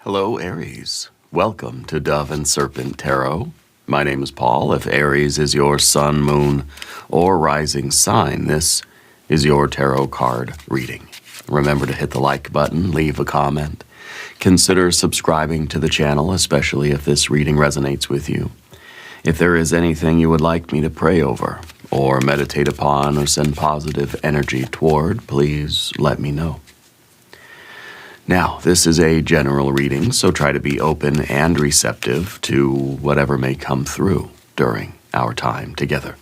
Hello, Aries. Welcome to Dove and Serpent Tarot. My name is Paul. If Aries is your sun, moon, or rising sign, this is your tarot card reading. Remember to hit the like button, leave a comment. Consider subscribing to the channel, especially if this reading resonates with you. If there is anything you would like me to pray over, or meditate upon, or send positive energy toward, please let me know. Now, this is a general reading, so try to be open and receptive to whatever may come through during our time together.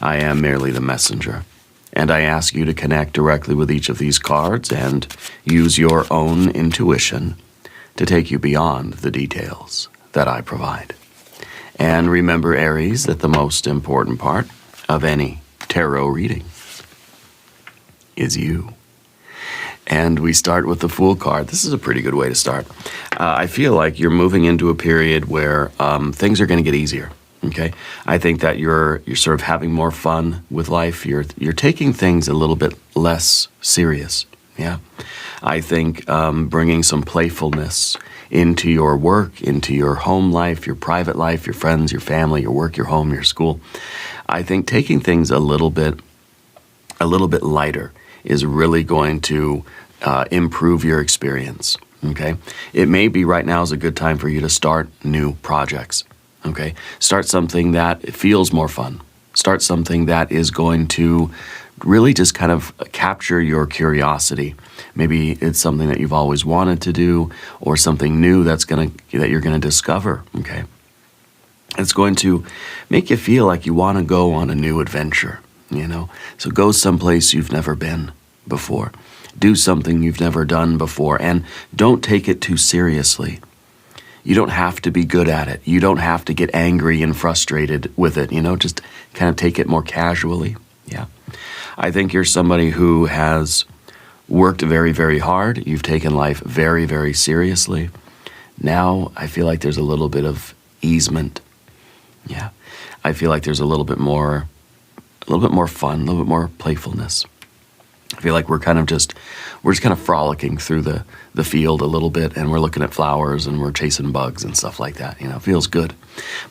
I am merely the messenger, and I ask you to connect directly with each of these cards and use your own intuition to take you beyond the details that I provide. And remember, Aries, that the most important part of any tarot reading is you. And we start with the Fool card. This is a pretty good way to start. I feel like you're moving into a period where things are going to get easier. Okay, I think that you're sort of having more fun with life. You're taking things a little bit less serious. Yeah, I think bringing some playfulness into your work, into your home life, your private life, your friends, your family, your work, your home, your school. I think taking things a little bit lighter is really going to improve your experience, okay? It may be right now is a good time for you to start new projects, okay? Start something that feels more fun. Start something that is going to really just kind of capture your curiosity. Maybe it's something that you've always wanted to do, or something new that you're gonna discover, okay? It's going to make you feel like you want to go on a new adventure. You know, so go someplace you've never been before. Do something you've never done before, and don't take it too seriously. You don't have to be good at it. You don't have to get angry and frustrated with it. You know, just kind of take it more casually. Yeah. I think you're somebody who has worked very, very hard. You've taken life very, very seriously. Now I feel like there's a little bit of easement. Yeah. I feel like there's a little bit more fun, a little bit more playfulness. I feel like we're just kind of frolicking through the field a little bit, and we're looking at flowers and we're chasing bugs and stuff like that. You know, it feels good.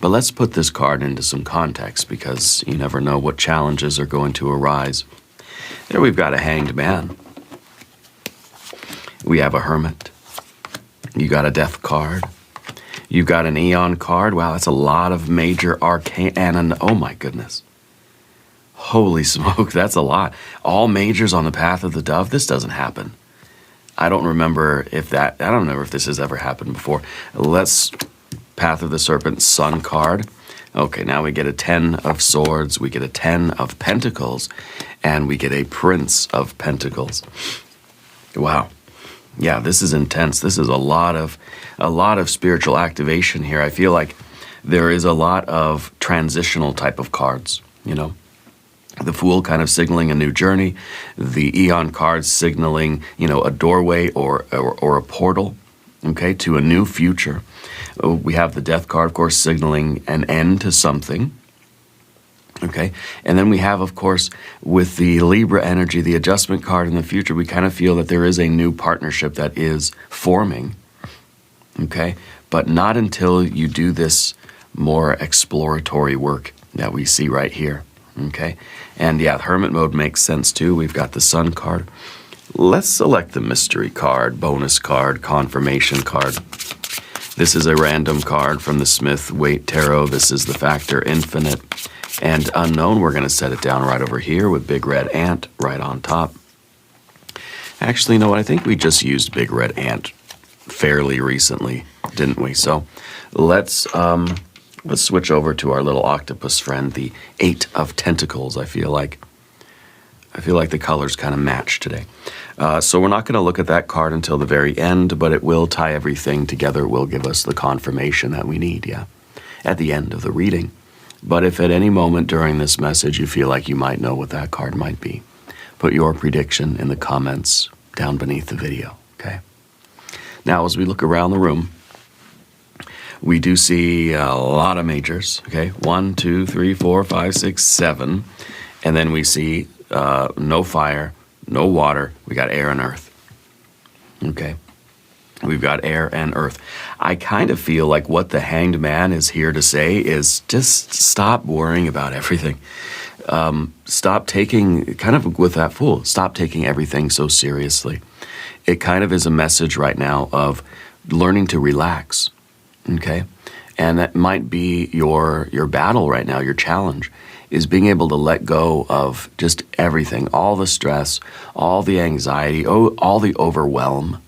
But let's put this card into some context, because you never know what challenges are going to arise. There we've got a Hanged Man. We have a Hermit. You got a Death card. You've got an Eon card. Wow, that's a lot of major arcana. Oh my goodness. Holy smoke, that's a lot. All majors on the path of the dove. This doesn't happen. I don't remember if this has ever happened before. Let's Path of the Serpent Sun card. Okay, now we get a 10 of Swords, we get a 10 of Pentacles, and we get a Prince of Pentacles. Wow. Yeah, this is intense. This is a lot of spiritual activation here. I feel like there is a lot of transitional type of cards, you know. The Fool kind of signaling a new journey. The Eon cards signaling, you know, a doorway or a portal, okay, to a new future. We have the Death card, of course, signaling an end to something, okay? And then we have, of course, with the Libra energy, the Adjustment card in the future, we kind of feel that there is a new partnership that is forming, okay? But not until you do this more exploratory work that we see right here. Okay, and yeah, Hermit mode makes sense too. We've got the Sun card. Let's select the Mystery card, Bonus card, Confirmation card. This is a random card from the Smith-Waite Tarot. This is the Factor Infinite and Unknown. We're going to set it down right over here with Big Red Ant right on top. Actually, you know what? I think we just used Big Red Ant fairly recently, didn't we? So let's switch over to our little octopus friend, the 8 of Tentacles. I feel like the colors kind of match today. So we're not going to look at that card until the very end, but it will tie everything together. It will give us the confirmation that we need, yeah, at the end of the reading. But if at any moment during this message you feel like you might know what that card might be, put your prediction in the comments down beneath the video, okay? Now, as we look around the room, we do see a lot of majors, okay? 1, 2, 3, 4, 5, 6, 7. And then we see no fire, no water. We got air and earth, okay? We've got air and earth. I kind of feel like what the Hanged Man is here to say is just stop worrying about everything. Stop taking, kind of with that Fool, stop taking everything so seriously. It kind of is a message right now of learning to relax, okay? And that might be your battle right now, your challenge, is being able to let go of just everything, all the stress, all the anxiety, all the overwhelm,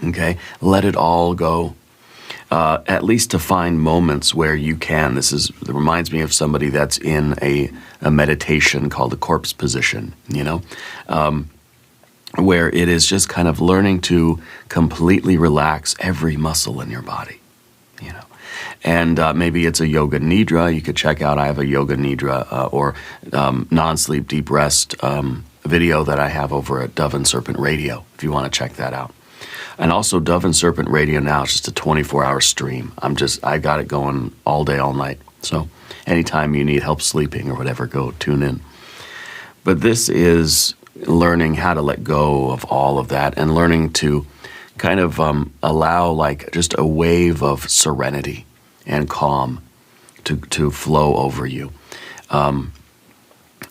okay? Let it all go. At least to find moments where you can. It reminds me of somebody that's in a meditation called the corpse position, where it is just kind of learning to completely relax every muscle in your body, And maybe it's a yoga nidra. You could check out, I have a yoga nidra or non-sleep deep rest video that I have over at Dove and Serpent Radio, if you want to check that out. And also Dove and Serpent Radio now is just a 24-hour stream. I got it going all day, all night. So anytime you need help sleeping or whatever, go tune in. But this is learning how to let go of all of that and learning to kind of allow like just a wave of serenity and calm to flow over you.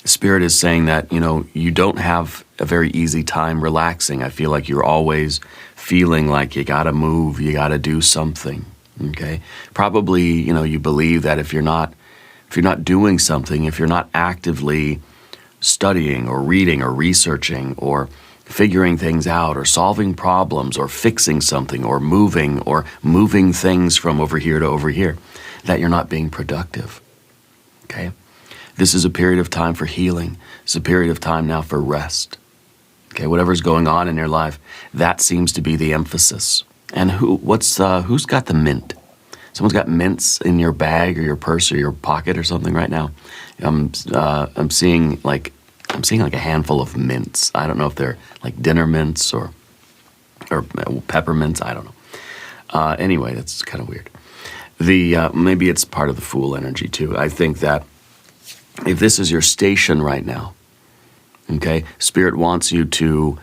Spirit is saying that, you don't have a very easy time relaxing. I feel like you're always feeling like you got to move, you got to do something, okay? Probably, you believe that if you're not doing something, if you're not actively studying or reading or researching or figuring things out or solving problems or fixing something or moving things from over here to over here, that you're not being productive, okay? This is a period of time for healing. It's a period of time now for rest. Okay, whatever's going on in your life, that seems to be the emphasis. And who's got the mint? Someone's got mints in your bag or your purse or your pocket or something right now. I'm seeing like a handful of mints. I don't know if they're like dinner mints or peppermints. I don't know. Anyway, that's kind of weird. Maybe it's part of the Fool energy too. I think that if this is your station right now, okay, Spirit wants you to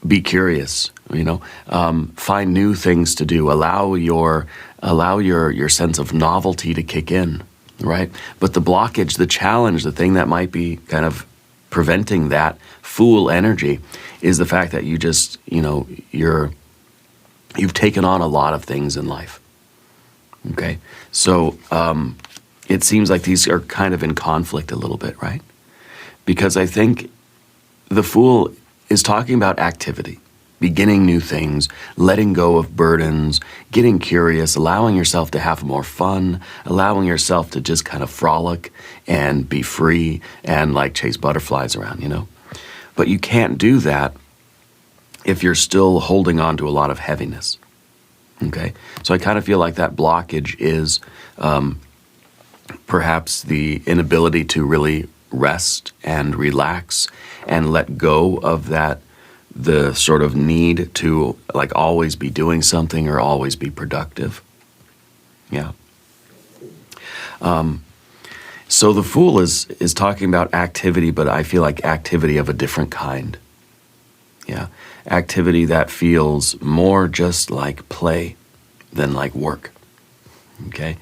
be curious, find new things to do, allow your sense of novelty to kick in, right? But the blockage, the challenge, the thing that might be kind of preventing that Fool energy is the fact that you just, you've taken on a lot of things in life, okay? So it seems like these are kind of in conflict a little bit, right? Because I think the Fool is talking about activity, beginning new things, letting go of burdens, getting curious, allowing yourself to have more fun, allowing yourself to just kind of frolic and be free and like chase butterflies around, But you can't do that if you're still holding on to a lot of heaviness, okay? So I kind of feel like that blockage is perhaps the inability to really rest and relax and let go of the sort of need to like always be doing something or always be productive. Yeah. So the Fool is talking about activity, but I feel like activity of a different kind. Yeah. Activity that feels more just like play than like work. Okay?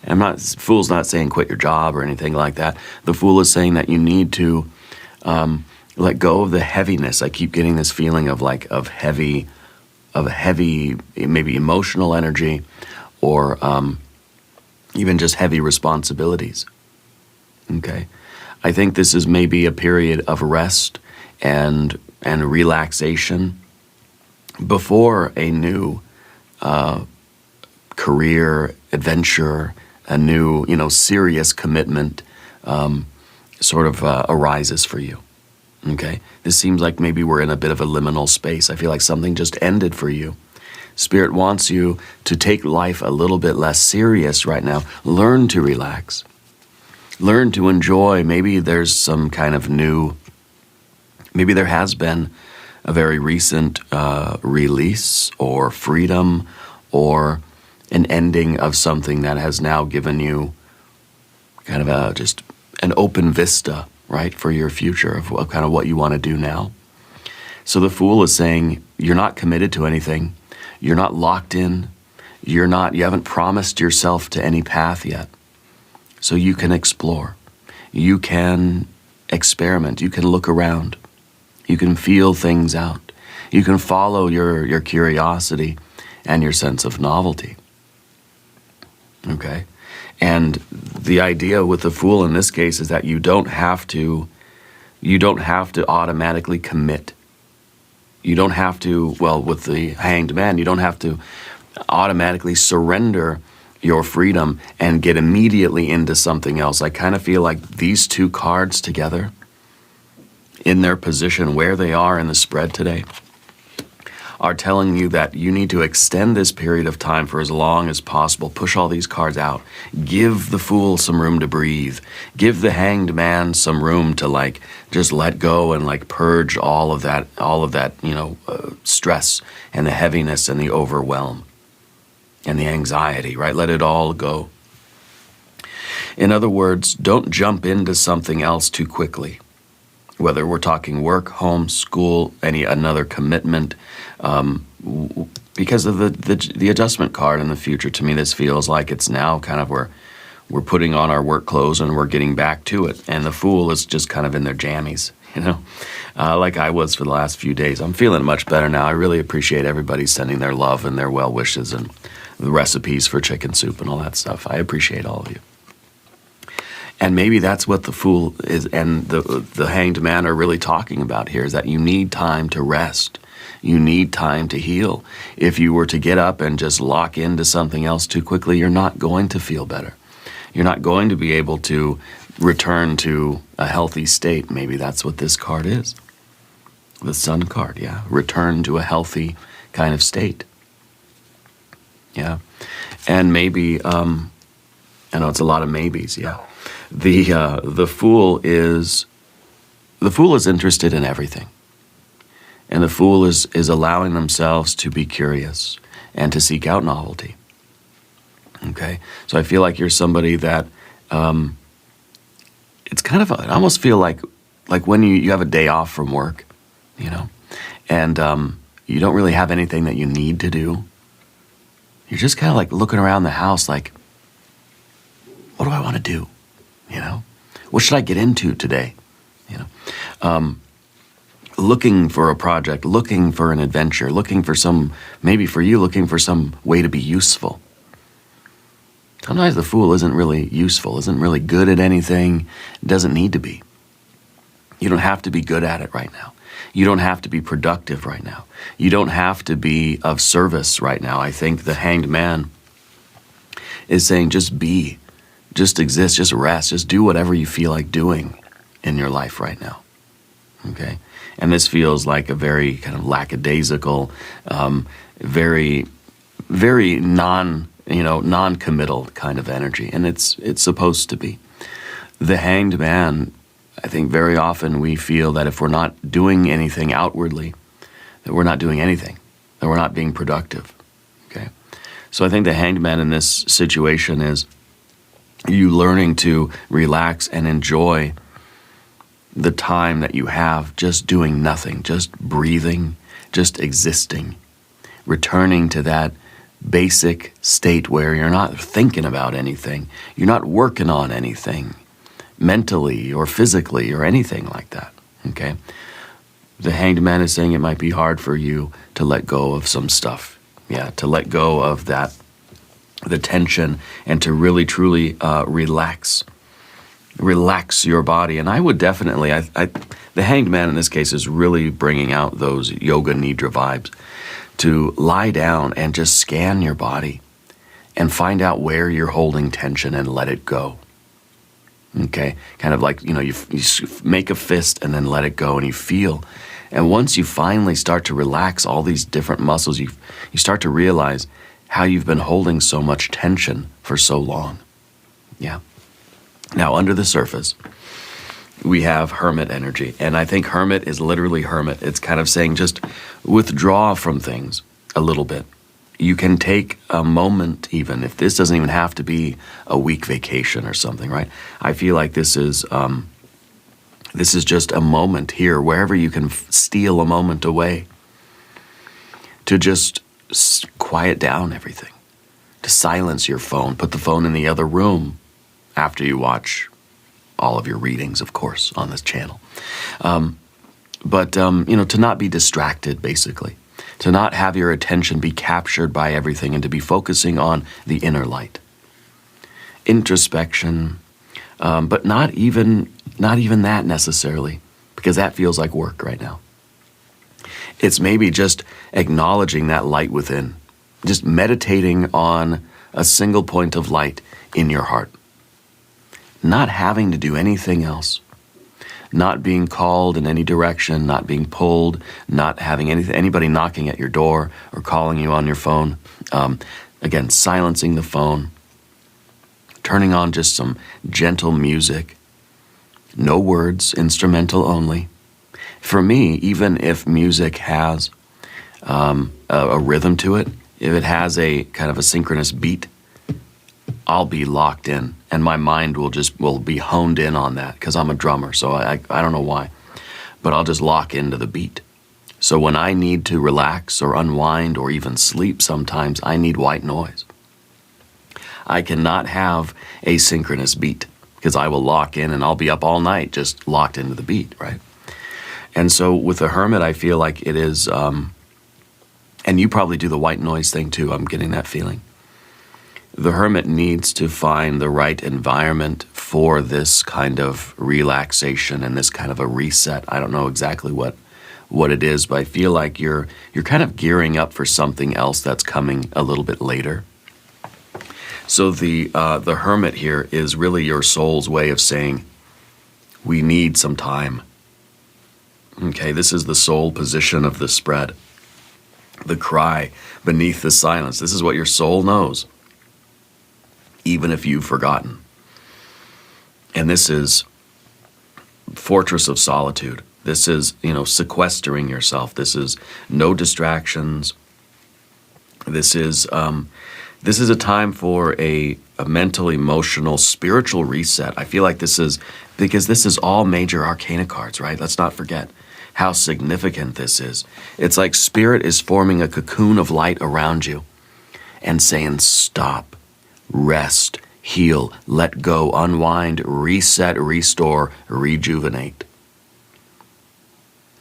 And Fool's not saying quit your job or anything like that. The Fool is saying that you need to let go of the heaviness. I keep getting this feeling of heavy, maybe emotional energy, or even just heavy responsibilities. Okay? I think this is maybe a period of rest and relaxation before a new career, adventure, a new, serious commitment arises for you, okay? This seems like maybe we're in a bit of a liminal space. I feel like something just ended for you. Spirit wants you to take life a little bit less serious right now. Learn to relax. Learn to enjoy. Maybe there's some kind of maybe there has been a very recent release or freedom or an ending of something that has now given you kind of just an open vista, right, for your future of kind of what you want to do now. So the Fool is saying, you're not committed to anything. You're not locked in. You haven't promised yourself to any path yet. So you can explore. You can experiment. You can look around. You can feel things out. You can follow your curiosity and your sense of novelty. Okay? And the idea with the Fool in this case is that you don't have to automatically commit. You don't have to, well, with the Hanged Man, you don't have to automatically surrender your freedom and get immediately into something else. I kind of feel like these two cards together, in their position where they are in the spread today, are telling you that you need to extend this period of time for as long as possible. Push all these cards out. Give the Fool some room to breathe. Give the Hanged Man some room to just let go and purge all of that, stress and the heaviness and the overwhelm and the anxiety, right? Let it all go. In other words, don't jump into something else too quickly. Whether we're talking work, home, school, another commitment, because of the adjustment card in the future, to me this feels like it's now kind of where we're putting on our work clothes and we're getting back to it. And the Fool is just kind of in their jammies, like I was for the last few days. I'm feeling much better now. I really appreciate everybody sending their love and their well wishes and the recipes for chicken soup and all that stuff. I appreciate all of you. And maybe that's what the Fool is and the Hanged Man are really talking about here, is that you need time to rest. You need time to heal. If you were to get up and just lock into something else too quickly, you're not going to feel better. You're not going to be able to return to a healthy state. Maybe that's what this card is. The Sun card, yeah. Return to a healthy kind of state. Yeah. And maybe, I know it's a lot of maybes, yeah. The Fool is interested in everything. And the Fool is allowing themselves to be curious and to seek out novelty. Okay? So I feel like you're somebody that, it's kind of, I almost feel like when you have a day off from work, and you don't really have anything that you need to do. You're just kind of looking around the house what do I want to do? What should I get into today? Looking for a project, looking for an adventure, looking for maybe for you, looking for some way to be useful. Sometimes the Fool isn't really useful, isn't really good at anything, doesn't need to be. You don't have to be good at it right now. You don't have to be productive right now. You don't have to be of service right now. I think the Hanged Man is saying just be. Just exist, just rest, just do whatever you feel like doing in your life right now, okay? And this feels like a very kind of lackadaisical, very, very non-committal kind of energy, and it's supposed to be. The Hanged Man, I think very often we feel that if we're not doing anything outwardly, that we're not doing anything, that we're not being productive, okay? So I think the Hanged Man in this situation is you learning to relax and enjoy the time that you have just doing nothing, just breathing, just existing, returning to that basic state where you're not thinking about anything, you're not working on anything mentally or physically or anything like that, okay? The Hanged Man is saying it might be hard for you to let go of some stuff, yeah, to let go of that, the tension, and to really truly relax your body. And I would definitely, the Hanged Man in this case is really bringing out those yoga nidra vibes, to lie down and just scan your body and find out where you're holding tension and let it go. Okay, kind of like, you make a fist and then let it go and you feel. And once you finally start to relax all these different muscles, you start to realize how you've been holding so much tension for so long. Yeah. Now, under the surface, we have Hermit energy. And I think Hermit is literally hermit. It's kind of saying just withdraw from things a little bit. You can take a moment even, if this doesn't even have to be a week vacation or something, right? I feel like this is This is just a moment here, wherever you can steal a moment away, to just quiet down everything, to silence your phone, put the phone in the other room after you watch all of your readings, of course, on this channel. To not be distracted, basically, to not have your attention be captured by everything and to be focusing on the inner light. Introspection, but not even that necessarily, because that feels like work right now. It's maybe just acknowledging that light within, just meditating on a single point of light in your heart, not having to do anything else, not being called in any direction, not being pulled, not having anybody knocking at your door or calling you on your phone. Again, silencing the phone, turning on just some gentle music, no words, instrumental only. For me, even if music has a rhythm to it, if it has a kind of a synchronous beat, I'll be locked in, and my mind will be honed in on that, because I'm a drummer, so I don't know why, but I'll just lock into the beat. So when I need to relax or unwind or even sleep sometimes, I need white noise. I cannot have a synchronous beat, because I will lock in and I'll be up all night just locked into the beat, right? And so with the hermit, I feel like it is, and you probably do the white noise thing too, I'm getting that feeling. The hermit needs to find the right environment for this kind of relaxation and this kind of a reset. I don't know exactly what it is, but I feel like you're kind of gearing up for something else that's coming a little bit later. So the hermit here is really your soul's way of saying, we need some time. Okay, this is the soul position of the spread. The cry beneath the silence. This is what your soul knows, even if you've forgotten. And this is fortress of solitude. This is, sequestering yourself. This is no distractions. This is a time for a mental, emotional, spiritual reset. I feel like this is, because this is all major arcana cards, right? Let's not forget how significant this is. It's like spirit is forming a cocoon of light around you and saying, stop, rest, heal, let go, unwind, reset, restore, rejuvenate.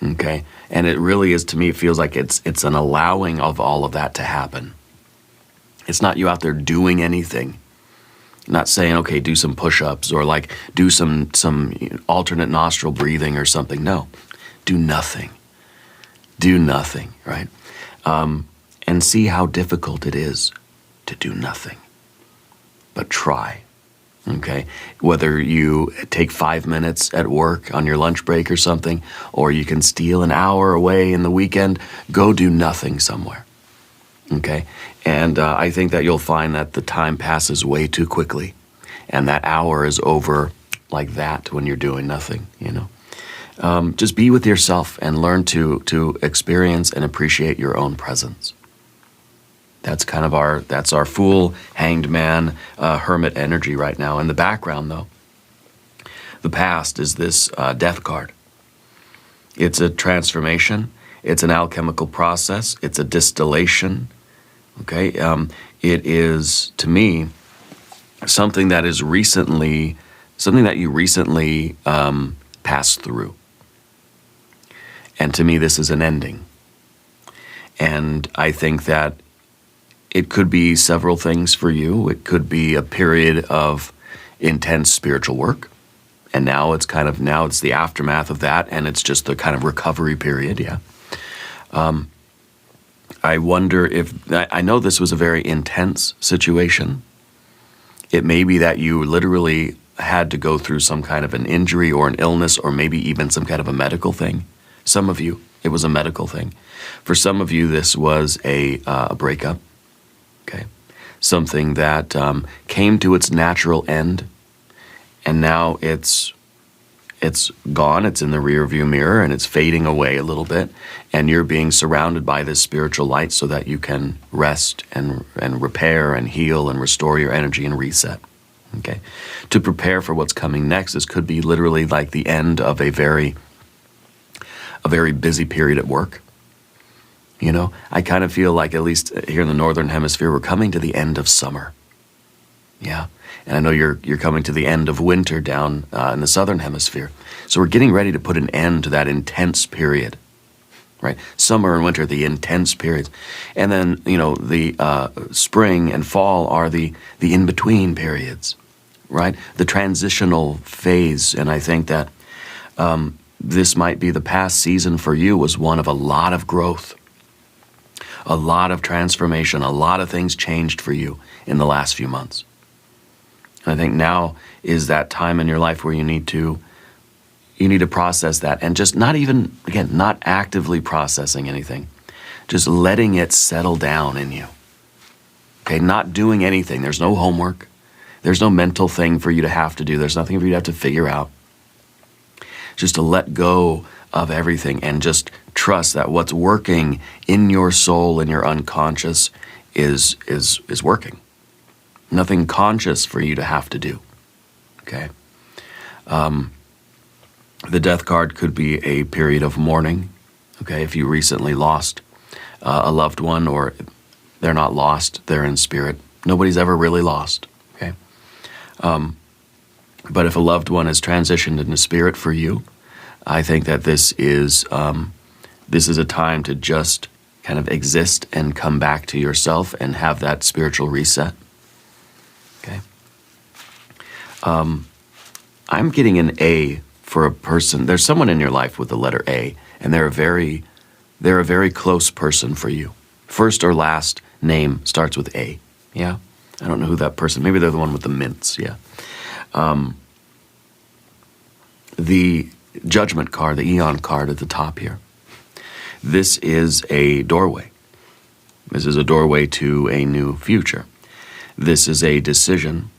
Okay? And it really is, to me, it feels like it's an allowing of all of that to happen. It's not you out there doing anything. Not saying, okay, do some push-ups or like do some alternate nostril breathing or something. No, do nothing. Do nothing, right? And see how difficult it is to do nothing. But try, okay? Whether you take 5 minutes at work on your lunch break or something, or you can steal an hour away in the weekend, go do nothing somewhere, okay? And I think that you'll find that the time passes way too quickly, and that hour is over like that when you're doing nothing, Just be with yourself and learn to experience and appreciate your own presence. That's kind of our Fool, Hanged Man, Hermit energy right now. In the background, though, the past is this Death card. It's a transformation. It's an alchemical process. It's a distillation. Okay, it is, to me, something that you recently passed through. And to me, this is an ending. And I think that it could be several things for you. It could be a period of intense spiritual work. And now it's the aftermath of that, and it's just the kind of recovery period, yeah. I wonder I know this was a very intense situation. It may be that you literally had to go through some kind of an injury or an illness or maybe even some kind of a medical thing. Some of you, it was a medical thing. For some of you, this was a breakup, okay? Something that came to its natural end, and now it's gone, it's in the rearview mirror, and it's fading away a little bit, and you're being surrounded by this spiritual light so that you can rest and repair and heal and restore your energy and reset, Okay? To prepare for what's coming next, this could be literally like the end of a very busy period at work. You know, I kind of feel like, at least here in the Northern Hemisphere, we're coming to the end of summer. Yeah. And I know you're coming to the end of winter down in the Southern Hemisphere. So we're getting ready to put an end to that intense period, right? Summer and winter, the intense periods. And then, you know, the spring and fall are the in-between periods, right? The transitional phase. And I think that this might be the past season for you was one of a lot of growth, a lot of transformation, a lot of things changed for you in the last few months. I think now is that time in your life where you need to process that, and just not actively processing anything, just letting it settle down in you. Okay, not doing anything. There's no homework. There's no mental thing for you to have to do. There's nothing for you to have to figure out. Just to let go of everything and just trust that what's working in your soul and your unconscious is working. Nothing conscious for you to have to do, okay? The death card could be a period of mourning, okay? If you recently lost a loved one, or they're not lost, they're in spirit. Nobody's ever really lost, okay? But if a loved one has transitioned into spirit for you, I think that this is a time to just kind of exist and come back to yourself and have that spiritual reset. Okay. I'm getting an A for a person. There's someone in your life with the letter A, and they're a very close person for you. First or last name starts with A. Yeah. I don't know who that person. Maybe they're the one with the mints. Yeah. The Judgment card, the Eon card at the top here. This is a doorway. This is a doorway to a new future. This is a decision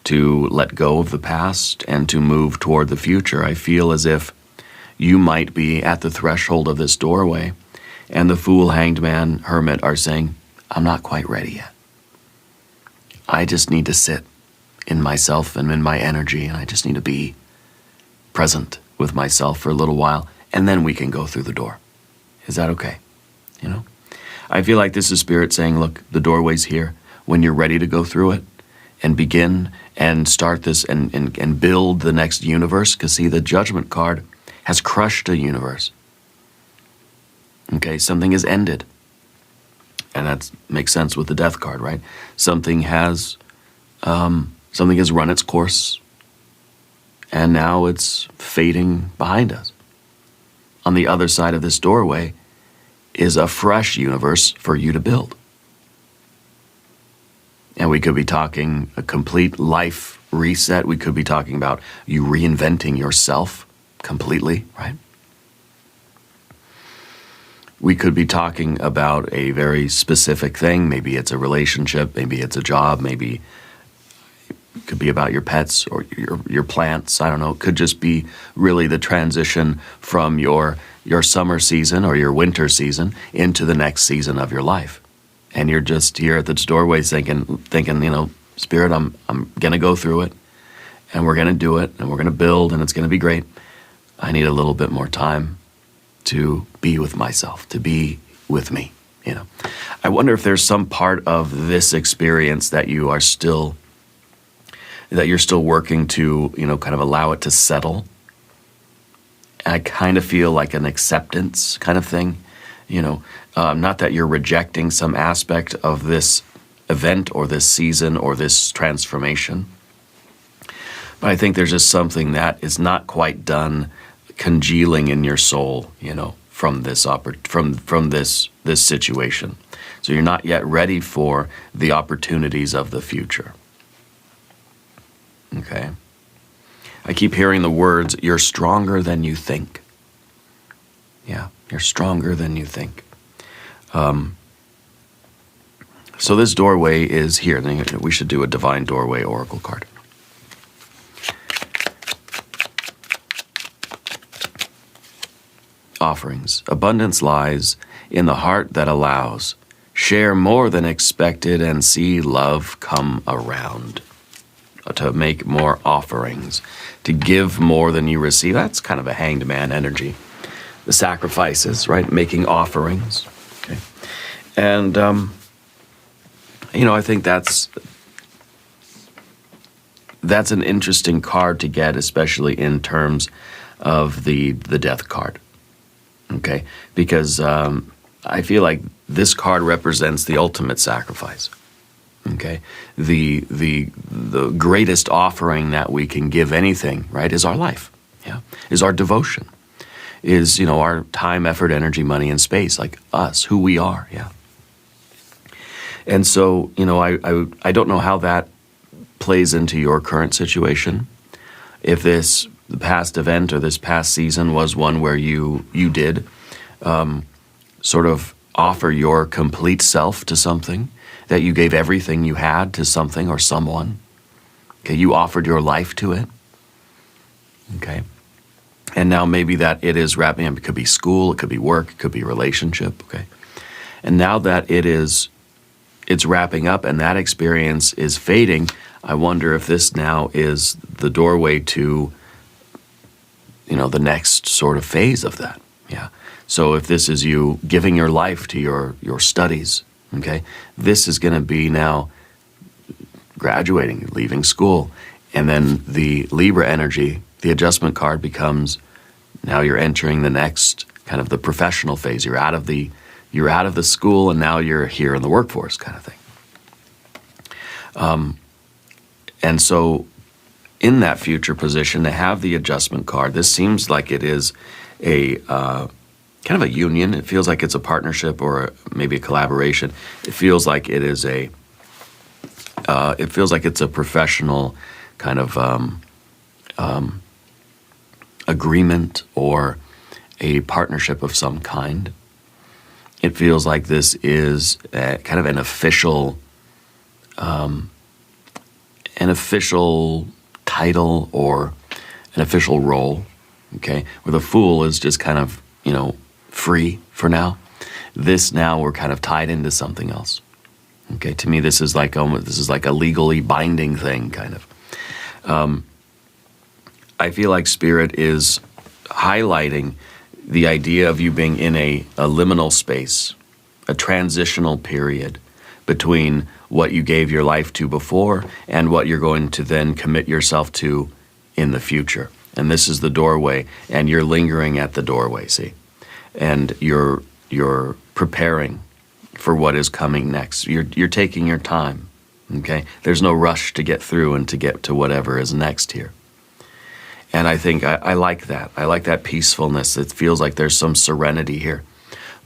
to let go of the past and to move toward the future. I feel as if you might be at the threshold of this doorway, and the Fool, Hanged Man, Hermit are saying, I'm not quite ready yet. I just need to sit in myself and in my energy, and I just need to be present with myself for a little while, and then we can go through the door. Is that okay? You know? I feel like this is Spirit saying, look, the doorway's here. When you're ready to go through it and begin and start this and build the next universe, because see, the Judgment card has crushed a universe. Okay, something has ended. And that makes sense with the Death card, right? Something has run its course, and now it's fading behind us. On the other side of this doorway is a fresh universe for you to build. And we could be talking a complete life reset. We could be talking about you reinventing yourself completely, right? We could be talking about a very specific thing. Maybe it's a relationship, maybe it's a job, maybe it could be about your pets or your plants. I don't know. It could just be really the transition from your summer season or your winter season into the next season of your life. And you're just here at this doorway thinking, you know, Spirit, I'm going to go through it, and we're going to do it, and we're going to build, and it's going to be great. I need a little bit more time to be with myself, to be with me, you know. I wonder if there's some part of this experience that you're still working to, you know, kind of allow it to settle. I kind of feel like an acceptance kind of thing, you know, not that you're rejecting some aspect of this event or this season or this transformation, but I think there's just something that is not quite done congealing in your soul, you know, from this from this situation. So you're not yet ready for the opportunities of the future. Okay. I keep hearing the words, you're stronger than you think. Yeah, you're stronger than you think. So this doorway is here. We should do a Divine Doorway Oracle card. Offerings. Abundance lies in the heart that allows. Share more than expected and see love come around. to make more offerings, to give more than you receive. That's kind of a hanged man energy. The sacrifices, right? Making offerings. Okay. And, I think that's an interesting card to get, especially in terms of the death card. Okay. Because I feel like this card represents the ultimate sacrifice. Okay. The greatest offering that we can give anything, right, is our life. Yeah. Is our devotion. Is, our time, effort, energy, money, and space, like us, who we are. Yeah. And so, I don't know how that plays into your current situation. If the past event or this past season was one where you did sort of offer your complete self to something, that you gave everything you had to something or someone. Okay, you offered your life to it. Okay. And now maybe that it is wrapping up. It could be school, it could be work, it could be relationship. Okay. And now that it's wrapping up and that experience is fading, I wonder if this now is the doorway to, the next sort of phase of that. Yeah. So if this is you giving your life to your studies, okay, this is going to be now graduating, leaving school. And then the Libra energy, the adjustment card becomes, now you're entering the next kind of the professional phase. You're out of the school and now you're here in the workforce kind of thing. And so in that future position, to have the adjustment card, this seems like it is a kind of a union. It feels like it's a partnership or maybe a collaboration. It feels like it is it's a professional kind of agreement or a partnership of some kind. It feels like this is kind of an official title or an official role, okay? Where the Fool is just kind of, free for now. This now we're kind of tied into something else. Okay, to me this is like a legally binding thing, kind of. I feel like Spirit is highlighting the idea of you being in a liminal space, a transitional period between what you gave your life to before and what you're going to then commit yourself to in the future. And this is the doorway, and you're lingering at the doorway, see? And you're preparing for what is coming next. You're taking your time, okay? There's no rush to get through and to get to whatever is next here. And I think I like that. I like that peacefulness. It feels like there's some serenity here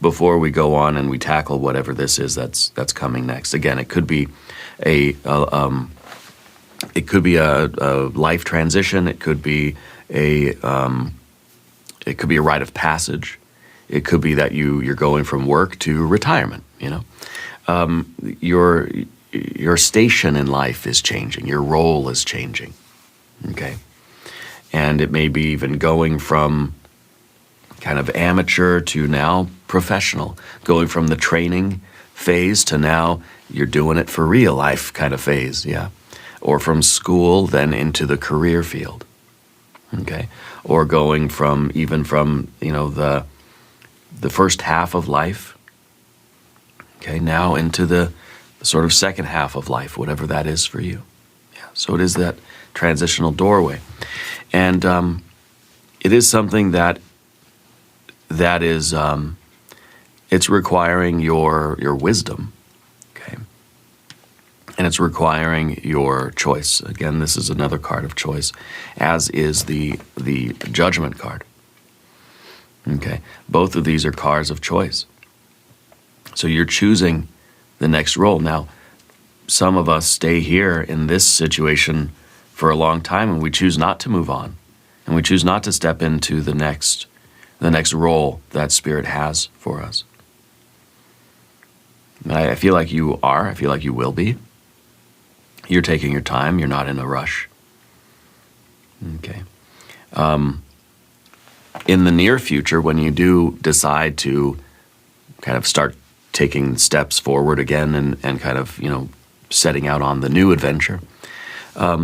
before we go on and we tackle whatever this is that's coming next. Again, it could be a life transition. It could be a rite of passage. It could be that you're going from work to retirement. Your station in life is changing. Your role is changing. Okay. And it may be even going from kind of amateur to now professional, going from the training phase to now you're doing it for real life kind of phase, yeah. Or from school then into the career field, okay. Or going from the first half of life, okay, now into the sort of second half of life, whatever that is for you. Yeah. So it is that transitional doorway. And it is something that is, it's requiring your wisdom, okay? And it's requiring your choice. Again, this is another card of choice, as is the Judgment card, okay? Both of these are cards of choice. So you're choosing the next role. Now, some of us stay here in this situation for a long time, and we choose not to move on, and we choose not to step into the next role that Spirit has for us. I feel like you are. I feel like you will be. You're taking your time. You're not in a rush. Okay. In the near future, when you do decide to kind of start taking steps forward again and kind of, setting out on the new adventure,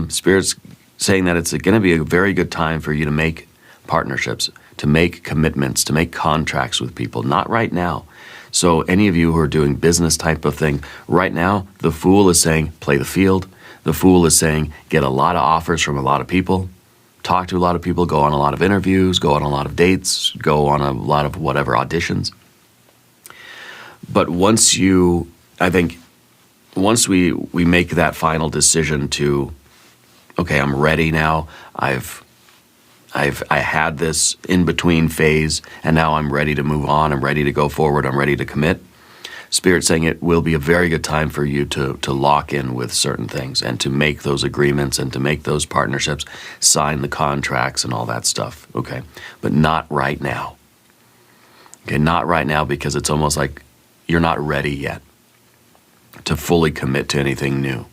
Spirit's saying that it's going to be a very good time for you to make partnerships, to make commitments, to make contracts with people. Not right now. So any of you who are doing business type of thing, right now, the Fool is saying, play the field. The Fool is saying, get a lot of offers from a lot of people, talk to a lot of people, go on a lot of interviews, go on a lot of dates, go on a lot of whatever auditions. But once we make that final decision to, okay, I'm ready now, I had this in-between phase, and now I'm ready to move on, I'm ready to go forward, I'm ready to commit. Spirit's saying it will be a very good time for you to lock in with certain things and to make those agreements and to make those partnerships, sign the contracts and all that stuff, okay? But not right now. Okay, not right now, because it's almost like you're not ready yet to fully commit to anything new,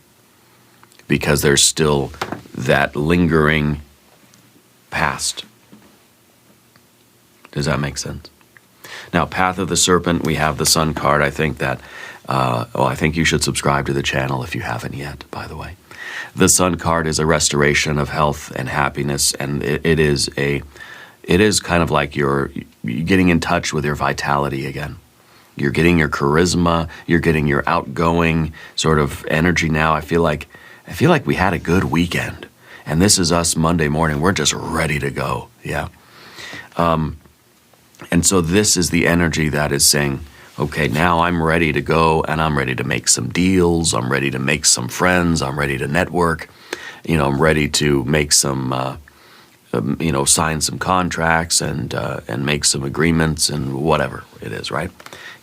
because there's still that lingering past. Does that make sense? Now, Path of the Serpent, we have the Sun card. I think that, I think you should subscribe to the channel if you haven't yet, by the way. The Sun card is a restoration of health and happiness, and it is kind of like you're getting in touch with your vitality again. You're getting your charisma, you're getting your outgoing sort of energy now. I feel like we had a good weekend, and this is us Monday morning. We're just ready to go, yeah. And so this is the energy that is saying, okay, now I'm ready to go, and I'm ready to make some deals, I'm ready to make some friends, I'm ready to network, I'm ready to make some, sign some contracts and make some agreements and whatever it is, right?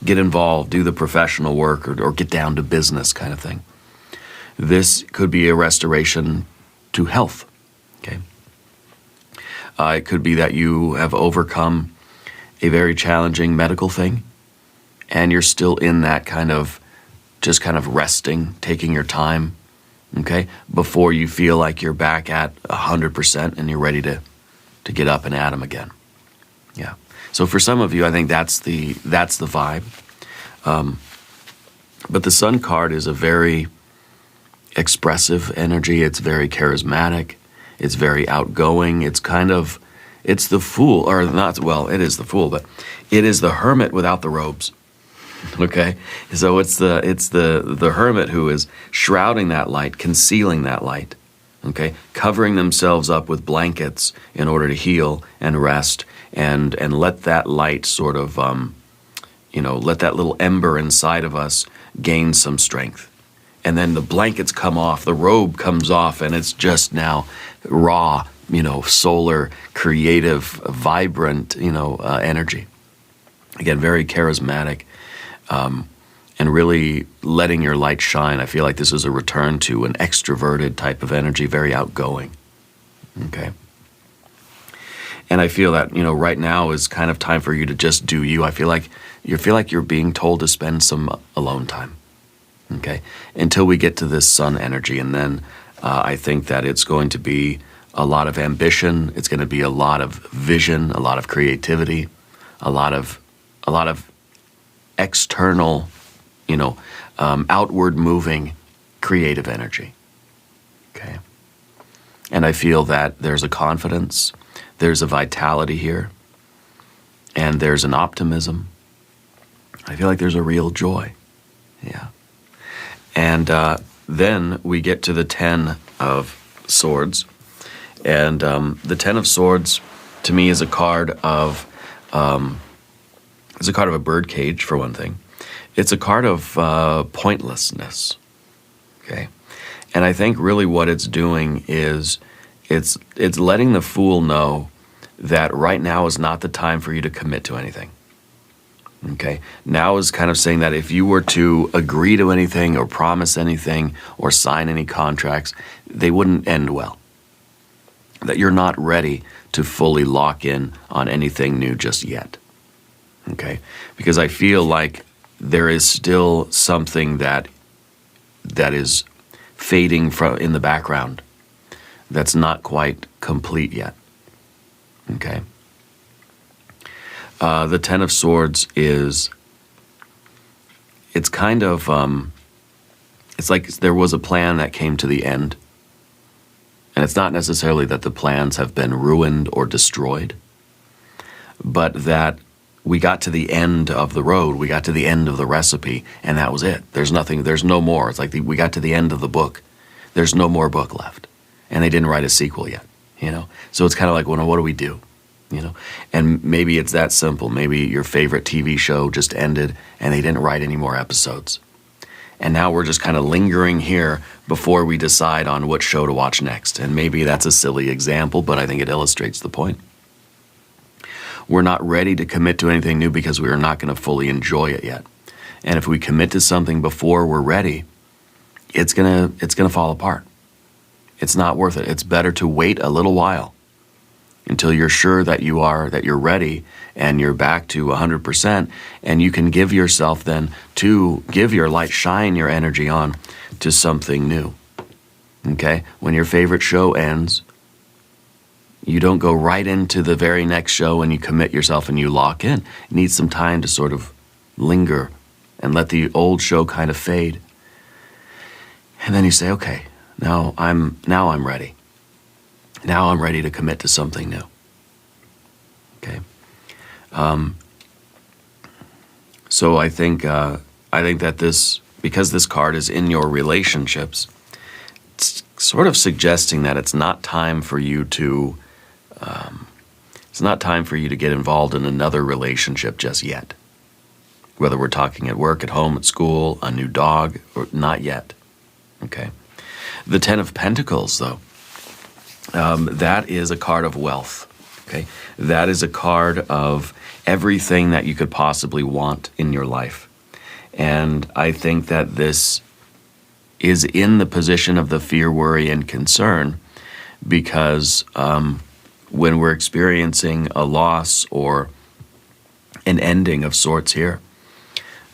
Get involved, do the professional work, or get down to business kind of thing. This could be a restoration to health, okay? It could be that you have overcome a very challenging medical thing, and you're still in that kind of resting, taking your time, okay, before you feel like you're back at 100% and you're ready to get up and at 'em again. Yeah. So for some of you, I think that's the vibe. But the Sun card is a very expressive energy. It's very charismatic. It's very outgoing. It's the Fool, or not, well, it is the Fool, but it is the Hermit without the robes. Okay? So it's the Hermit who is shrouding that light, concealing that light. Okay? Covering themselves up with blankets in order to heal and rest and let that light sort of let that little ember inside of us gain some strength. And then the blankets come off, the robe comes off, and it's just now raw, solar, creative, vibrant, energy. Again, very charismatic, and really letting your light shine. I feel like this is a return to an extroverted type of energy, very outgoing, okay? And I feel that, right now is kind of time for you to just do you. I feel like you're being told to spend some alone time, okay? Until we get to this Sun energy, and then I think that it's going to be a lot of ambition. It's going to be a lot of vision, a lot of creativity, a lot of external, outward moving creative energy. Okay. And I feel that there's a confidence, there's a vitality here, and there's an optimism. I feel like there's a real joy. Yeah. And then we get to the Ten of Swords. And the Ten of Swords, to me, is a card of a bird cage, for one thing. It's a card of pointlessness, okay? And I think really what it's doing is it's letting the Fool know that right now is not the time for you to commit to anything, okay? Now is kind of saying that if you were to agree to anything or promise anything or sign any contracts, they wouldn't end well. That you're not ready to fully lock in on anything new just yet, okay? Because I feel like there is still something that is fading in the background that's not quite complete yet, okay? The Ten of Swords it's kind of, it's like there was a plan that came to the end, And it's not necessarily that the plans have been ruined or destroyed, but that we got to the end of the road, we got to the end of the recipe, and that was it. There's nothing, there's no more. It's like we got to the end of the book. There's no more book left. And they didn't write a sequel yet, you know? So it's kind of like, well, what do we do? You know? And maybe it's that simple. Maybe your favorite TV show just ended and they didn't write any more episodes. And now we're just kind of lingering here before we decide on what show to watch next. And maybe that's a silly example, but I think it illustrates the point. We're not ready to commit to anything new because we are not going to fully enjoy it yet. And if we commit to something before we're ready, it's gonna fall apart. It's not worth it. It's better to wait a little while until you're sure that you're ready and you're back to 100%, and you can give yourself then to give your light, shine your energy on to something new. Okay? When your favorite show ends, you don't go right into the very next show and you commit yourself and you lock in. You need some time to sort of linger and let the old show kind of fade. And then you say, okay, now I'm ready. Now I'm ready to commit to something new. Okay. So I think that because this card is in your relationships, it's sort of suggesting that it's not time for you to get involved in another relationship just yet. Whether we're talking at work, at home, at school, a new dog, or not yet. Okay. The Ten of Pentacles, though, that is a card of wealth. Okay. That is a card of everything that you could possibly want in your life. And I think that this is in the position of the fear, worry, and concern because when we're experiencing a loss or an ending of sorts here,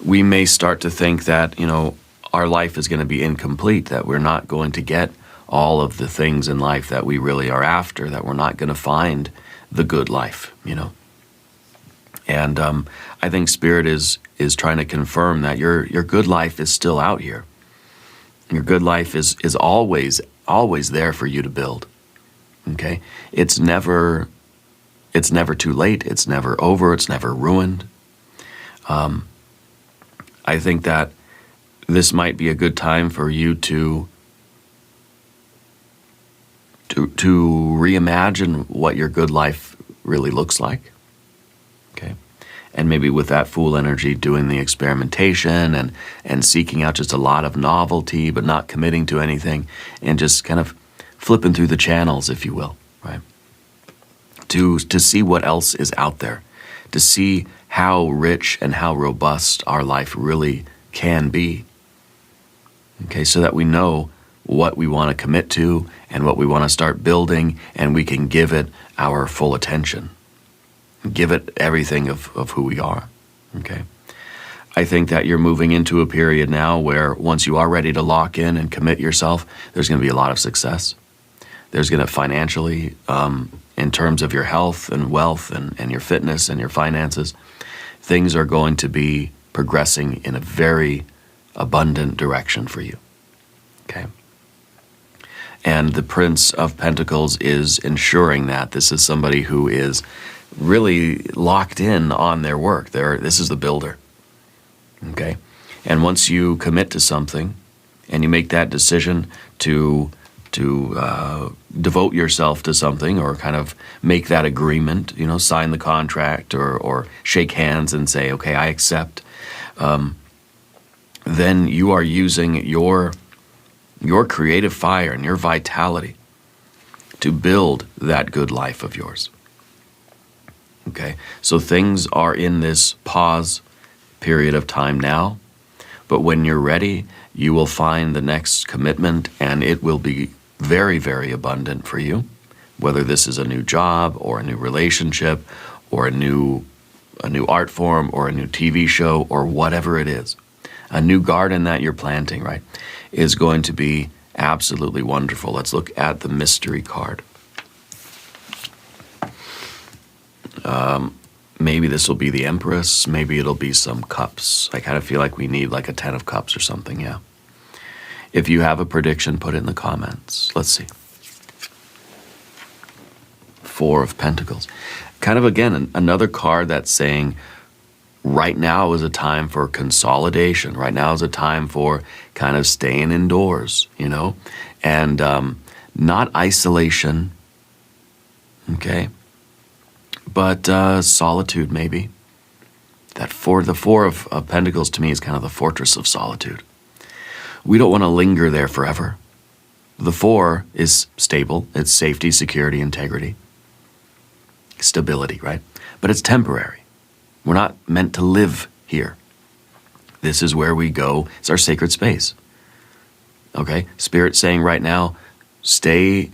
we may start to think that, you know, our life is going to be incomplete, that we're not going to get all of the things in life that we really are after, that we're not going to find the good life, you know. And I think Spirit is trying to confirm that your good life is still out here. Your good life is always there for you to build. Okay? It's never too late. It's never over. It's never ruined. I think that this might be a good time for you to reimagine what your good life really looks like. Okay? And maybe with that Fool energy, doing the experimentation and seeking out just a lot of novelty, but not committing to anything, and just kind of flipping through the channels, if you will, right? To see what else is out there, to see how rich and how robust our life really can be. Okay, so that we know what we want to commit to and what we want to start building, and we can give it our full attention. Give it everything of who we are, okay? I think that you're moving into a period now where once you are ready to lock in and commit yourself, there's going to be a lot of success. There's going to financially, in terms of your health and wealth and your fitness and your finances, things are going to be progressing in a very abundant direction for you, okay? And the Prince of Pentacles is ensuring that this is somebody who is really locked in on their work. This is the builder, okay? And once you commit to something and you make that decision to devote yourself to something, or kind of make that agreement, you know, sign the contract or shake hands and say, okay, I accept, then you are using your creative fire and your vitality to build that good life of yours. Okay, so things are in this pause period of time now, but when you're ready, you will find the next commitment, and it will be very, very abundant for you, whether this is a new job or a new relationship or a new art form or a new TV show or whatever it is. A new garden that you're planting, right, is going to be absolutely wonderful. Let's look at the mystery card. Maybe this will be the Empress. Maybe it'll be some cups. I kind of feel like we need like a 10 of cups or something, yeah. If you have a prediction, put it in the comments. Let's see. Four of Pentacles. Kind of, again, another card that's saying right now is a time for consolidation. Right now is a time for kind of staying indoors, you know, and not isolation, okay, but solitude maybe. The Four of Pentacles to me is kind of the fortress of solitude. We don't want to linger there forever. The Four is stable. It's safety, security, integrity, stability, right? But it's temporary. We're not meant to live here. This is where we go. It's our sacred space. Okay? Spirit's saying right now, stay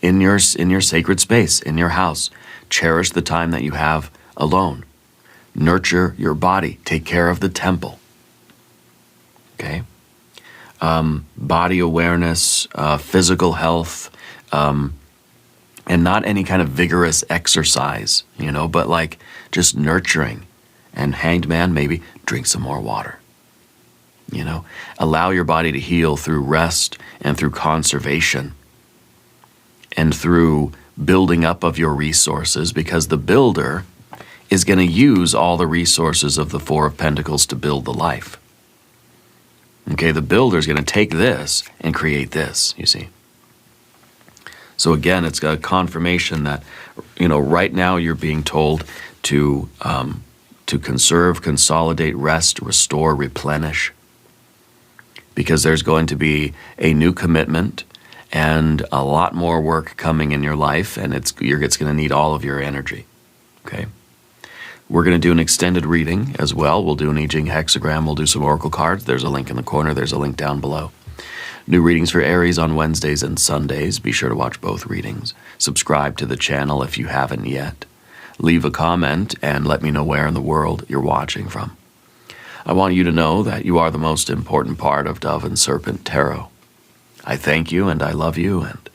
in your sacred space, in your house. Cherish the time that you have alone. Nurture your body. Take care of the temple. Okay? Body awareness, physical health, and not any kind of vigorous exercise, you know, but like just nurturing. And Hanged Man, maybe drink some more water. You know, allow your body to heal through rest and through conservation and through building up of your resources, because the builder is going to use all the resources of the Four of Pentacles to build the life. Okay, the builder is going to take this and create this, you see. So again, it's a confirmation that, you know, right now you're being told to conserve, consolidate, rest, restore, replenish, because there's going to be a new commitment and a lot more work coming in your life, and it's going to need all of your energy, okay? We're going to do an extended reading as well. We'll do an I Ching hexagram. We'll do some oracle cards. There's a link in the corner. There's a link down below. New readings for Aries on Wednesdays and Sundays. Be sure to watch both readings. Subscribe to the channel if you haven't yet. Leave a comment and let me know where in the world you're watching from. I want you to know that you are the most important part of Dove and Serpent Tarot. I thank you and I love you, and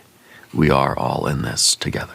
we are all in this together.